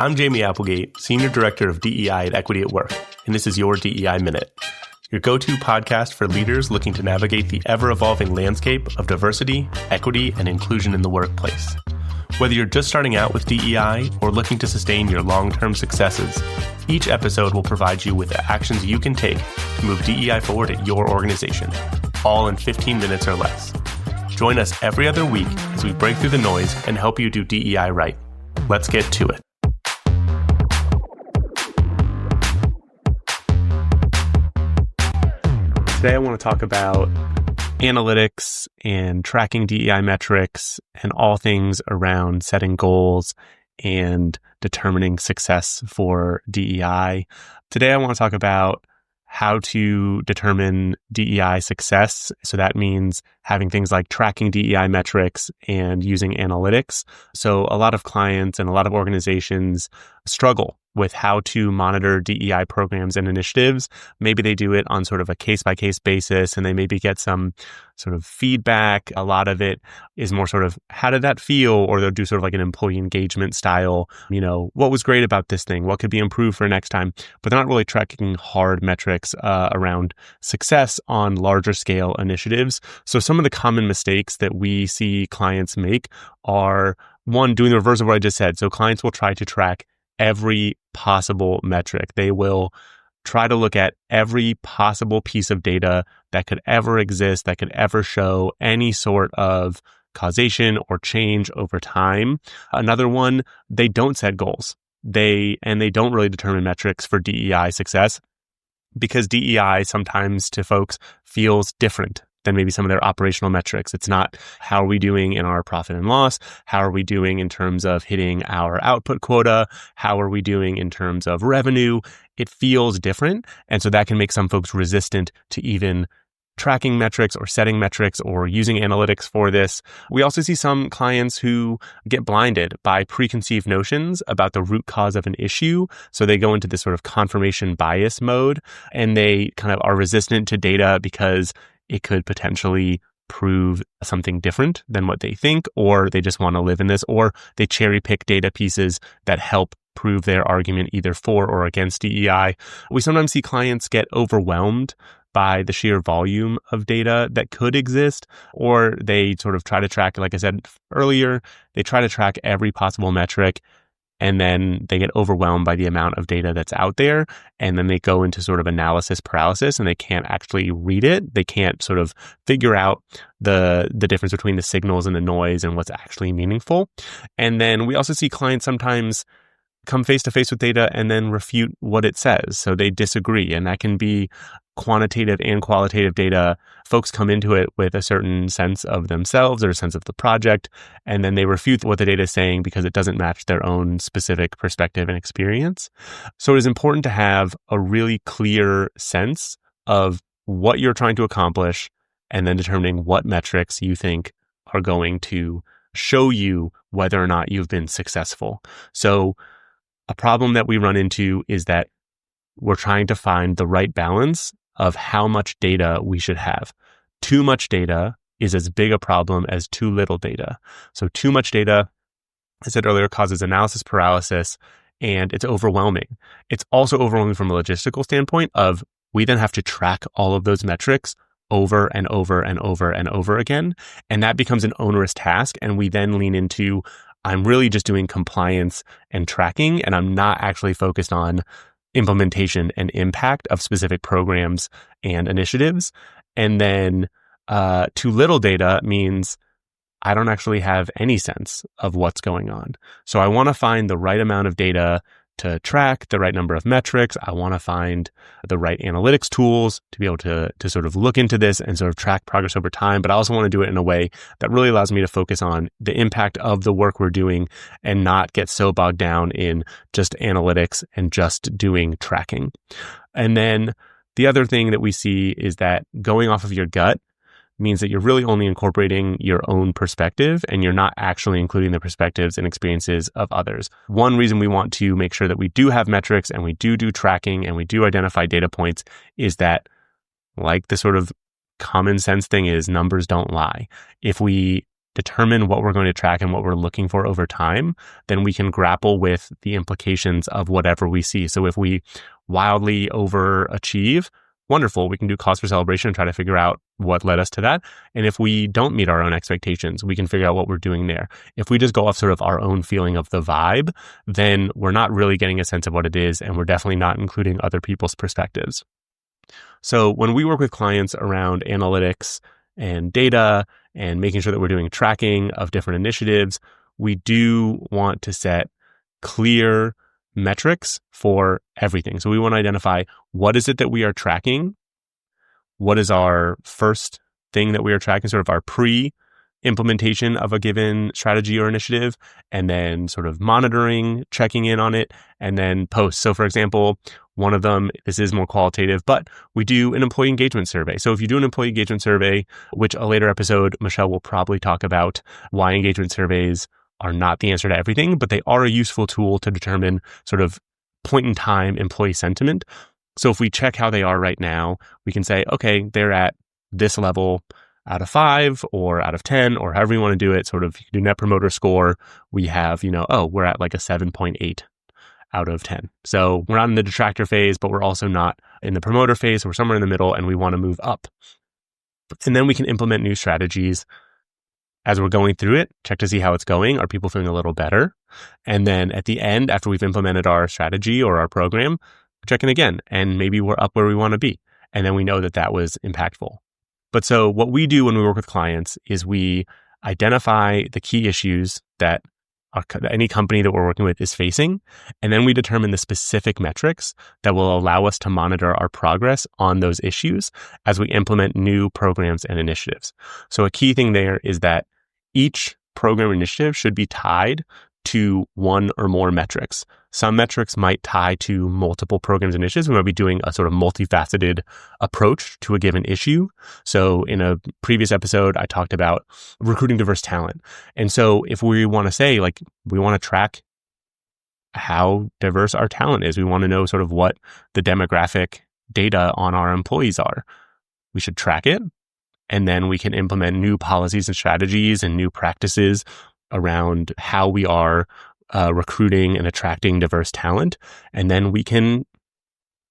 I'm Jamey Applegate, Senior Director of DEI at Equity at Work, and this is your DEI Minute, your go-to podcast for leaders looking to navigate the ever-evolving landscape of diversity, equity, and inclusion in the workplace. Whether you're just starting out with DEI or looking to sustain your long-term successes, each episode will provide you with the actions you can take to move DEI forward at your organization, all in 15 minutes or less. Join us every other week as we break through the noise and help you do DEI right. Let's get to it. Today I want to talk about analytics and tracking DEI metrics and all things around setting goals and determining success for DEI. Today I want to talk about how to determine DEI success. So that means having things like tracking DEI metrics and using analytics. So a lot of clients and a lot of organizations struggle with how to monitor DEI programs and initiatives. Maybe they do it on sort of a case-by-case basis, and they maybe get some sort of feedback. A lot of it is more sort of, how did that feel? Or they'll do sort of like an employee engagement style, what was great about this thing? What could be improved for next time? But they're not really tracking hard metrics around success on larger scale initiatives. So some of the common mistakes that we see clients make are, one, doing the reverse of what I just said. So clients will try to track every possible metric. They will try to look at every possible piece of data that could ever exist, that could ever show any sort of causation or change over time. Another one, they don't set goals. They don't really determine metrics for DEI success, because DEI sometimes to folks feels different than maybe some of their operational metrics. It's not, how are we doing in our profit and loss? How are we doing in terms of hitting our output quota? How are we doing in terms of revenue? It feels different. And so that can make some folks resistant to even tracking metrics or setting metrics or using analytics for this. We also see some clients who get blinded by preconceived notions about the root cause of an issue. So they go into this sort of confirmation bias mode, and they kind of are resistant to data because it could potentially prove something different than what they think, or they just want to live in this, or they cherry pick data pieces that help prove their argument either for or against DEI. We sometimes see clients get overwhelmed by the sheer volume of data that could exist, or they sort of try to track, like I said earlier, they try to track every possible metric, and then they get overwhelmed by the amount of data that's out there. And then they go into sort of analysis paralysis, and they can't actually read it. They can't sort of figure out the difference between the signals and the noise and what's actually meaningful. And then we also see clients sometimes come face to face with data and then refute what it says. So they disagree, and that can be quantitative and qualitative data. Folks come into it with a certain sense of themselves or a sense of the project, and then they refute what the data is saying because it doesn't match their own specific perspective and experience. So it is important to have a really clear sense of what you're trying to accomplish, and then determining what metrics you think are going to show you whether or not you've been successful. So a problem that we run into is that we're trying to find the right balance of how much data we should have. Too much data is as big a problem as too little data. So too much data, I said earlier, causes analysis paralysis, and it's overwhelming. It's also overwhelming from a logistical standpoint of, we then have to track all of those metrics over and over and over and over again. And that becomes an onerous task. And we then lean into, I'm really just doing compliance and tracking, and I'm not actually focused on implementation and impact of specific programs and initiatives. And then too little data means I don't actually have any sense of what's going on. So I want to find the right amount of data to track, the right number of metrics. I want to find the right analytics tools to be able to sort of look into this and sort of track progress over time. But I also want to do it in a way that really allows me to focus on the impact of the work we're doing and not get so bogged down in just analytics and just doing tracking. And then the other thing that we see is that going off of your gut means that you're really only incorporating your own perspective, and you're not actually including the perspectives and experiences of others. One reason we want to make sure that we do have metrics and we do tracking and we do identify data points is that, like the sort of common sense thing is, numbers don't lie. If we determine what we're going to track and what we're looking for over time, then we can grapple with the implications of whatever we see. So if we wildly overachieve, wonderful, we can do cause for celebration and try to figure out what led us to that. And if we don't meet our own expectations, we can figure out what we're doing there. If we just go off sort of our own feeling of the vibe, then we're not really getting a sense of what it is, and we're definitely not including other people's perspectives. So when we work with clients around analytics and data and making sure that we're doing tracking of different initiatives, we do want to set clear metrics for everything. So we want to identify what is it that we are tracking, what is our first thing that we are tracking, sort of our pre-implementation of a given strategy or initiative, and then sort of monitoring, checking in on it, and then post. So for example, one of them, this is more qualitative, but we do an employee engagement survey. So if you do an employee engagement survey, which a later episode, Michelle will probably talk about why engagement surveys are not the answer to everything, but they are a useful tool to determine sort of point in time employee sentiment. So if we check how they are right now, we can say, okay, they're at this level out of 5 or out of 10 or however you want to do it. Sort of you can do net promoter score. We have, we're at like a 7.8 out of 10. So we're not in the detractor phase, but we're also not in the promoter phase. We're somewhere in the middle and we want to move up. And then we can implement new strategies as we're going through it, check to see how it's going. Are people feeling a little better? And then at the end, after we've implemented our strategy or our program, check in again. And maybe we're up where we want to be. And then we know that that was impactful. But so what we do when we work with clients is we identify the key issues that any company that we're working with is facing. And then we determine the specific metrics that will allow us to monitor our progress on those issues as we implement new programs and initiatives. So a key thing there is that each program initiative should be tied to one or more metrics. Some metrics might tie to multiple programs and initiatives. We might be doing a sort of multifaceted approach to a given issue. So in a previous episode, I talked about recruiting diverse talent. And so if we want to say, like, we want to track how diverse our talent is, we want to know sort of what the demographic data on our employees are, we should track it. And then we can implement new policies and strategies and new practices around how we are recruiting and attracting diverse talent. And then we can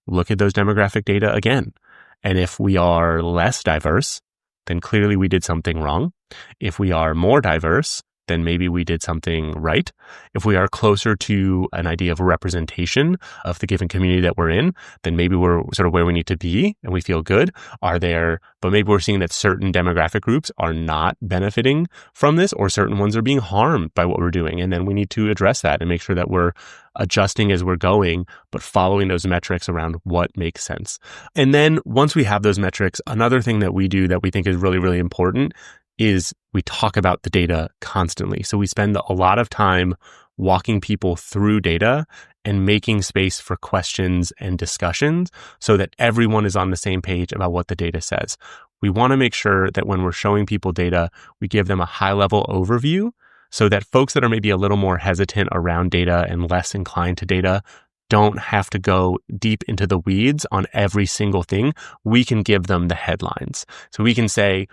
look at those demographic data again. And if we are less diverse, then clearly we did something wrong. If we are more diverse, then maybe we did something right. If we are closer to an idea of a representation of the given community that we're in, then maybe we're sort of where we need to be and we feel good. But maybe we're seeing that certain demographic groups are not benefiting from this, or certain ones are being harmed by what we're doing. And then we need to address that and make sure that we're adjusting as we're going, but following those metrics around what makes sense. And then once we have those metrics, another thing that we do that we think is really, really important is we talk about the data constantly. So we spend a lot of time walking people through data and making space for questions and discussions so that everyone is on the same page about what the data says. We want to make sure that when we're showing people data, we give them a high-level overview so that folks that are maybe a little more hesitant around data and less inclined to data don't have to go deep into the weeds on every single thing. We can give them the headlines. So we can say,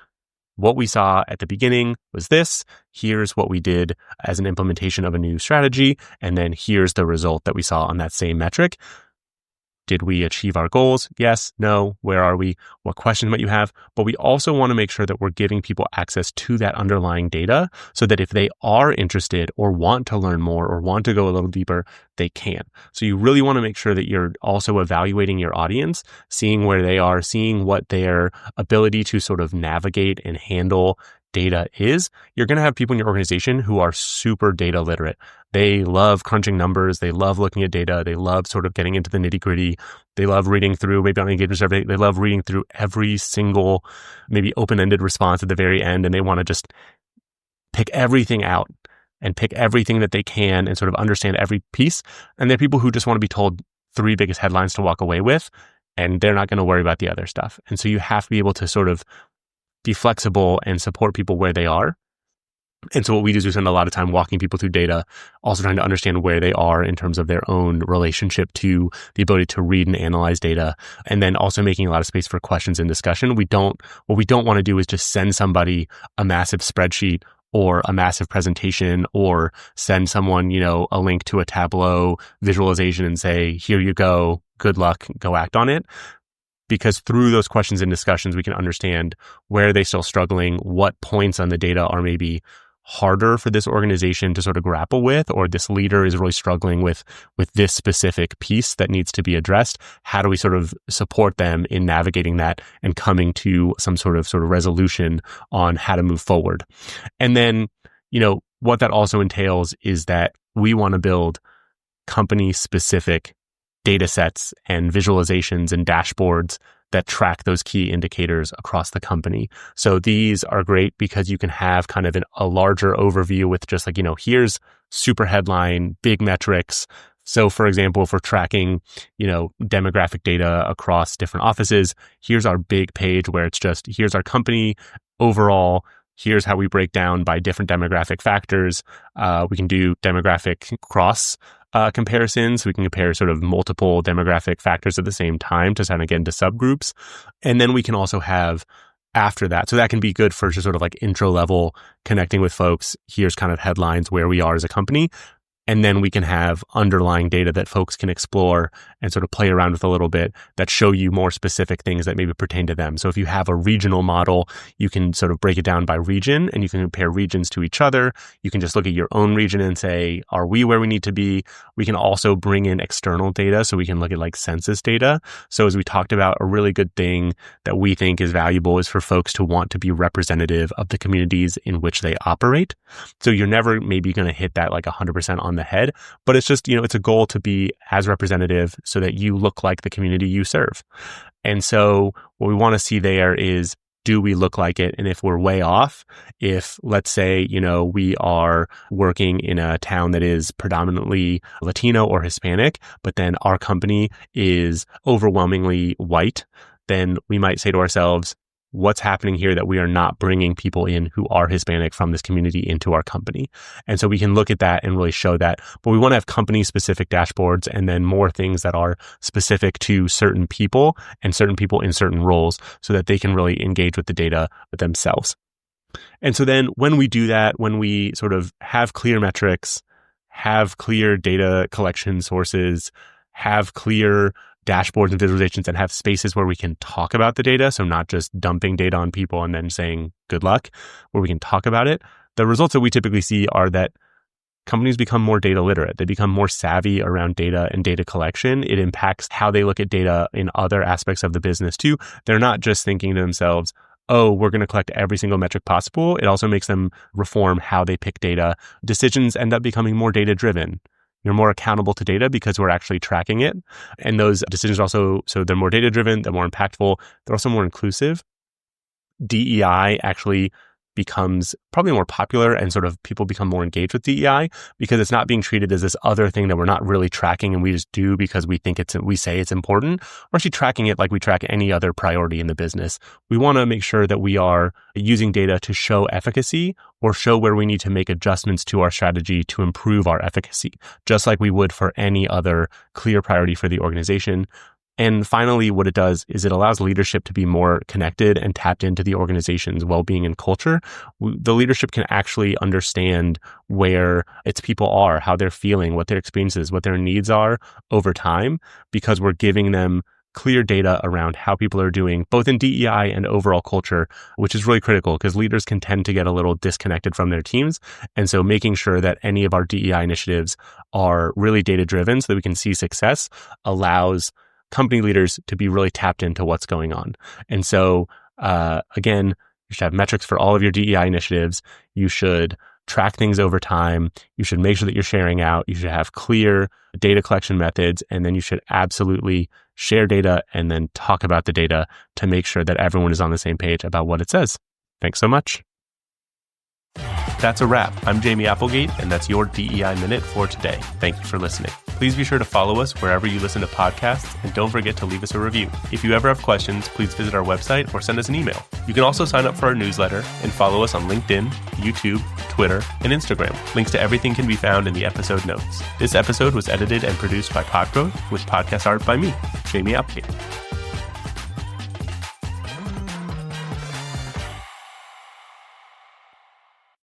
what we saw at the beginning was this. Here's what we did as an implementation of a new strategy. And then here's the result that we saw on that same metric. Did we achieve our goals? Yes, no, where are we? What questions might you have? But we also want to make sure that we're giving people access to that underlying data so that if they are interested or want to learn more or want to go a little deeper, they can. So you really want to make sure that you're also evaluating your audience, seeing where they are, seeing what their ability to sort of navigate and handle data is. You're going to have people in your organization who are super data literate. They love crunching numbers. They love looking at data. They love sort of getting into the nitty gritty. They love reading through, maybe on the engagement survey, they love reading through every single maybe open-ended response at the very end. And they want to just pick everything out and pick everything that they can and sort of understand every piece. And there are people who just want to be told 3 biggest headlines to walk away with, and they're not going to worry about the other stuff. And so you have to be able to sort of be flexible and support people where they are. And so what we do is we spend a lot of time walking people through data, also trying to understand where they are in terms of their own relationship to the ability to read and analyze data, and then also making a lot of space for questions and discussion. What we don't want to do is just send somebody a massive spreadsheet or a massive presentation or send someone, a link to a Tableau visualization and say, here you go, good luck, go act on it. Because through those questions and discussions, we can understand where they're still struggling, what points on the data are maybe harder for this organization to sort of grapple with, or this leader is really struggling with this specific piece that needs to be addressed. How do we sort of support them in navigating that and coming to some sort of resolution on how to move forward? And then, what that also entails is that we want to build company-specific data sets and visualizations and dashboards that track those key indicators across the company. So these are great because you can have kind of a larger overview with just here's super headline, big metrics. So for example, if we're tracking, demographic data across different offices, here's our big page where it's just, here's our company overall. Here's how we break down by different demographic factors. We can do demographic cross comparisons. We can compare sort of multiple demographic factors at the same time to kind of get into subgroups. And then we can also have after that. So that can be good for just sort of like intro level connecting with folks. Here's kind of headlines where we are as a company. And then we can have underlying data that folks can explore and sort of play around with a little bit that show you more specific things that maybe pertain to them. So if you have a regional model, you can sort of break it down by region and you can compare regions to each other. You can just look at your own region and say, are we where we need to be? We can also bring in external data. So we can look at like census data. So as we talked about, a really good thing that we think is valuable is for folks to want to be representative of the communities in which they operate. So you're never maybe going to hit that like 100% on the head, but it's just, it's a goal to be as representative so that you look like the community you serve. And so what we want to see there is, do we look like it? And if we're way off, if let's say, we are working in a town that is predominantly Latino or Hispanic, but then our company is overwhelmingly white, then we might say to ourselves, what's happening here that we are not bringing people in who are Hispanic from this community into our company? And so we can look at that and really show that. But we want to have company-specific dashboards and then more things that are specific to certain people and certain people in certain roles so that they can really engage with the data themselves. And so then when we do that, when we sort of have clear metrics, have clear data collection sources, have clear dashboards and visualizations, and have spaces where we can talk about the data. So not just dumping data on people and then saying good luck, where we can talk about it. The results that we typically see are that companies become more data literate. They become more savvy around data and data collection. It impacts how they look at data in other aspects of the business too. They're not just thinking to themselves, oh, we're going to collect every single metric possible. It also makes them reform how they pick data. Decisions end up becoming more data driven. You're more accountable to data because we're actually tracking it. And those decisions also, so they're more data-driven, they're more impactful, they're also more inclusive. DEI actually becomes probably more popular and sort of people become more engaged with DEI because it's not being treated as this other thing that we're not really tracking and we just do because we say it's important. We're actually tracking it like we track any other priority in the business. We want to make sure that we are using data to show efficacy or show where we need to make adjustments to our strategy to improve our efficacy, just like we would for any other clear priority for the organization. And finally, what it does is it allows leadership to be more connected and tapped into the organization's well-being and culture. The leadership can actually understand where its people are, how they're feeling, what their experiences, what their needs are over time, because we're giving them clear data around how people are doing, both in DEI and overall culture, which is really critical because leaders can tend to get a little disconnected from their teams. And so making sure that any of our DEI initiatives are really data-driven so that we can see success allows company leaders to be really tapped into what's going on. And so, again, you should have metrics for all of your DEI initiatives. You should track things over time. You should make sure that you're sharing out. You should have clear data collection methods. And then you should absolutely share data and then talk about the data to make sure that everyone is on the same page about what it says. Thanks so much. That's a wrap. I'm Jamey Applegate, and that's your DEI Minute for today. Thank you for listening. Please be sure to follow us wherever you listen to podcasts, and don't forget to leave us a review. If you ever have questions, please visit our website or send us an email. You can also sign up for our newsletter and follow us on LinkedIn, YouTube, Twitter, and Instagram. Links to everything can be found in the episode notes. This episode was edited and produced by Podgrowth with podcast art by me, Jamey Applegate.